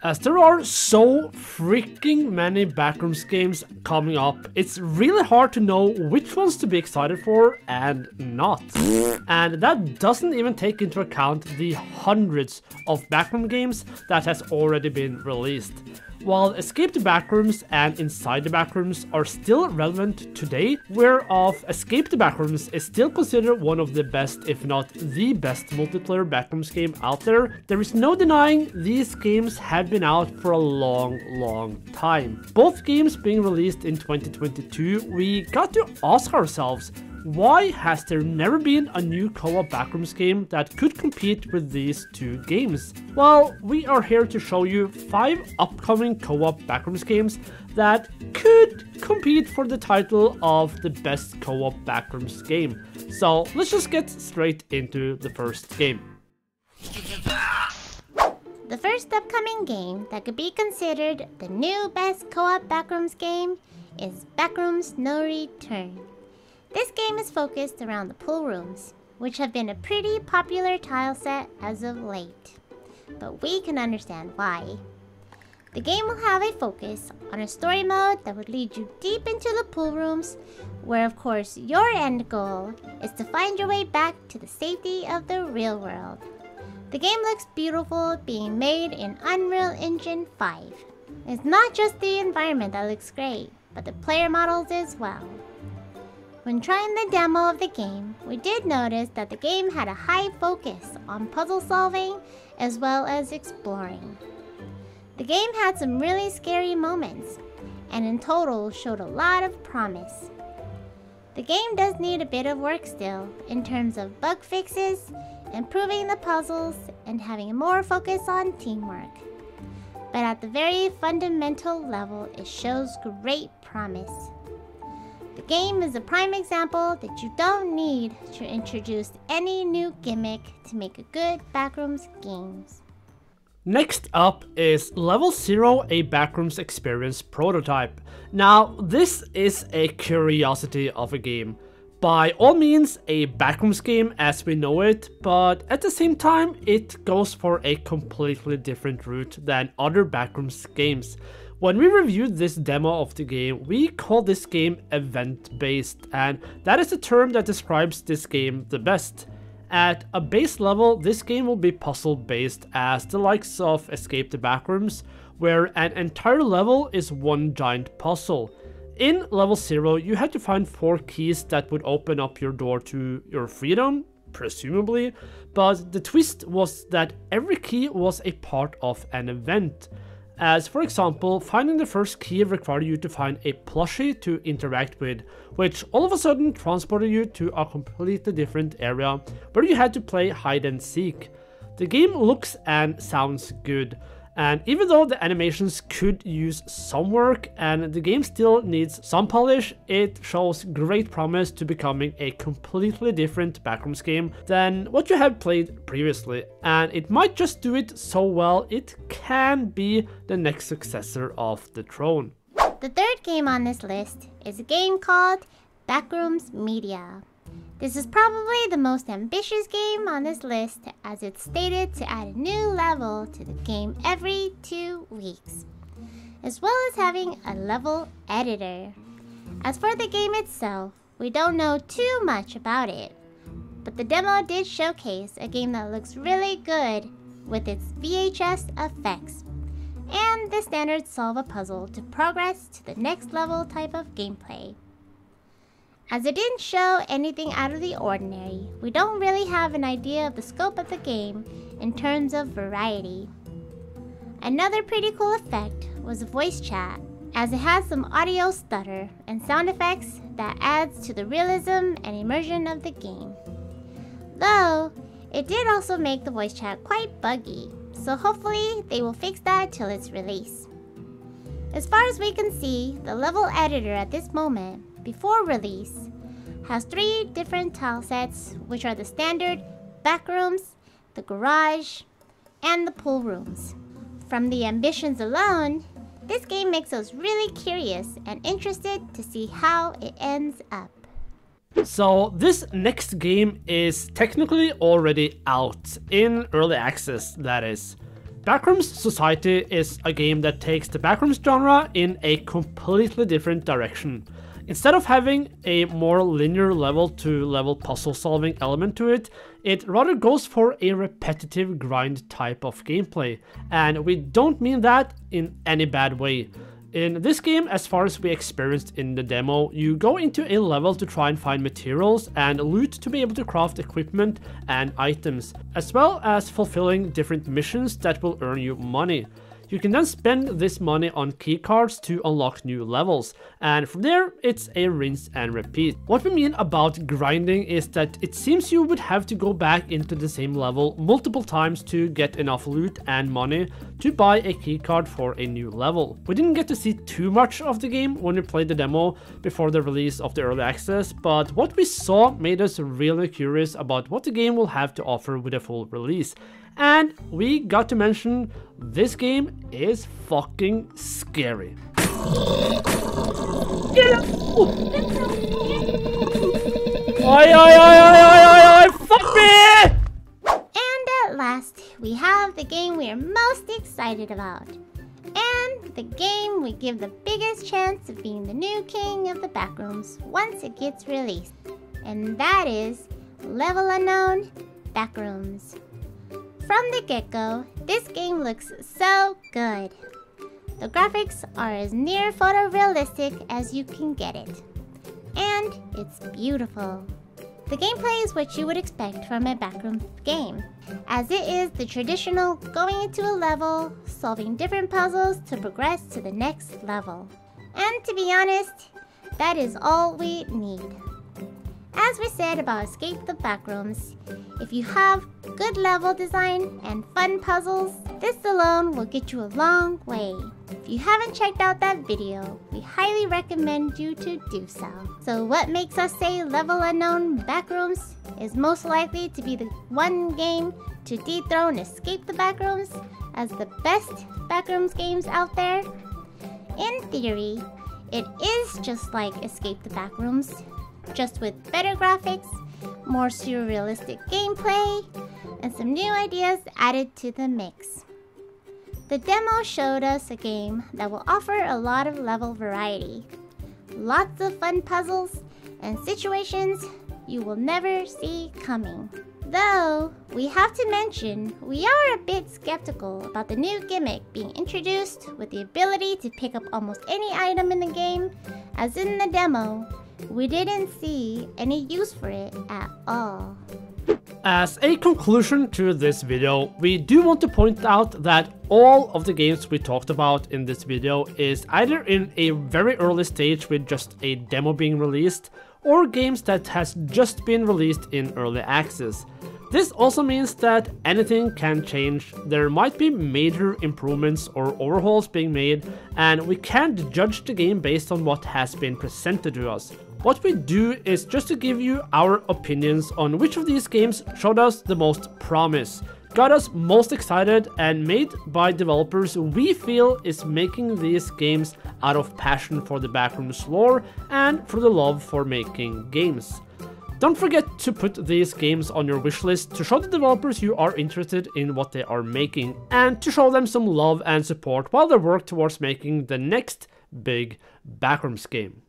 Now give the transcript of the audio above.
As there are so freaking many Backrooms games coming up, it's really hard to know which ones to be excited for and not. And that doesn't even take into account the hundreds of Backroom games that has already been released. While Escape the Backrooms and Inside the Backrooms are still relevant today, whereof Escape the Backrooms is still considered one of the best, if not the best multiplayer Backrooms game out there, there is no denying these games have been out for a long time. Both games being released in 2022, we got to ask ourselves, why has there never been a new co-op Backrooms game that could compete with these two games? Well, we are here to show you 5 upcoming co-op Backrooms games that could compete for the title of the best co-op Backrooms game. So let's just get straight into the first game. The first upcoming game that could be considered the new best co-op Backrooms game is Backrooms No Return. This game is focused around the pool rooms, which have been a pretty popular tile set as of late, but we can understand why. The game will have a focus on a story mode that would lead you deep into the pool rooms, where of course your end goal is to find your way back to the safety of the real world. The game looks beautiful, being made in Unreal Engine 5. It's not just the environment that looks great, but the player models as well. When trying the demo of the game, we did notice that the game had a high focus on puzzle solving as well as exploring. The game had some really scary moments, and in total showed a lot of promise. The game does need a bit of work still, in terms of bug fixes, improving the puzzles, and having more focus on teamwork. But at the very fundamental level, it shows great promise. The game is a prime example that you don't need to introduce any new gimmick to make a good Backrooms games. Next up is Level 0, a Backrooms experience prototype. Now, this is a curiosity of a game. By all means, a Backrooms game as we know it, but at the same time, it goes for a completely different route than other Backrooms games. When we reviewed this demo of the game, we call this game event-based, and that is the term that describes this game the best. At a base level, this game will be puzzle-based as the likes of Escape the Backrooms, where an entire level is one giant puzzle. In Level 0, you had to find 4 keys that would open up your door to your freedom, presumably, but the twist was that every key was a part of an event. As for example, finding the first key required you to find a plushie to interact with, which all of a sudden transported you to a completely different area where you had to play hide and seek. The game looks and sounds good, and even though the animations could use some work and the game still needs some polish, it shows great promise to becoming a completely different Backrooms game than what you have played previously, and it might just do it so well it can be the next successor of the throne. The third game on this list is a game called Backrooms Media. This is probably the most ambitious game on this list, as it's stated to add a new level to the game every 2 weeks, as well as having a level editor. As for the game itself, we don't know too much about it, but the demo did showcase a game that looks really good with its VHS effects, and the standard solve a puzzle to progress to the next level type of gameplay. As it didn't show anything out of the ordinary, we don't really have an idea of the scope of the game in terms of variety. Another pretty cool effect was voice chat, as it has some audio stutter and sound effects that adds to the realism and immersion of the game. Though, it did also make the voice chat quite buggy, so hopefully they will fix that till its release. As far as we can see, the level editor at this moment, before release, has 3 different tile sets, which are the standard Backrooms, the garage, and the pool rooms. From the ambitions alone, this game makes us really curious and interested to see how it ends up. So this next game is technically already out, in early access that is. Backrooms Society is a game that takes the Backrooms genre in a completely different direction. Instead of having a more linear level-to-level puzzle-solving element to it, it rather goes for a repetitive grind type of gameplay, and we don't mean that in any bad way. In this game, as far as we experienced in the demo, you go into a level to try and find materials and loot to be able to craft equipment and items, as well as fulfilling different missions that will earn you money. You can then spend this money on keycards to unlock new levels, and from there it's a rinse and repeat. What we mean about grinding is that it seems you would have to go back into the same level multiple times to get enough loot and money to buy a keycard for a new level. We didn't get to see too much of the game when we played the demo before the release of the early access, but what we saw made us really curious about what the game will have to offer with a full release. And we got to mention, this game is fucking scary. Fuck me! And at last, we have the game we are most excited about. And the game we give the biggest chance of being the new king of the Backrooms once it gets released. And that is Level Unknown Backrooms. From the get-go, this game looks so good. The graphics are as near photorealistic as you can get it. And it's beautiful. The gameplay is what you would expect from a Backrooms game, as it is the traditional going into a level, solving different puzzles to progress to the next level. And to be honest, that is all we need. As we said about Escape the Backrooms, if you have good level design and fun puzzles, this alone will get you a long way. If you haven't checked out that video, we highly recommend you to do so. So what makes us say Level Unknown Backrooms is most likely to be the one game to dethrone Escape the Backrooms as the best Backrooms games out there? In theory, it is just like Escape the Backrooms, just with better graphics, more surrealistic gameplay, and some new ideas added to the mix. The demo showed us a game that will offer a lot of level variety, lots of fun puzzles, and situations you will never see coming. Though, we have to mention, we are a bit skeptical about the new gimmick being introduced with the ability to pick up almost any item in the game, as in the demo, we didn't see any use for it at all. As a conclusion to this video, we do want to point out that all of the games we talked about in this video is either in a very early stage with just a demo being released, or games that has just been released in early access. This also means that anything can change. There might be major improvements or overhauls being made, and we can't judge the game based on what has been presented to us. What we do is just to give you our opinions on which of these games showed us the most promise, got us most excited, and made by developers we feel is making these games out of passion for the Backrooms lore and for the love for making games. Don't forget to put these games on your wishlist to show the developers you are interested in what they are making, and to show them some love and support while they work towards making the next big Backrooms game.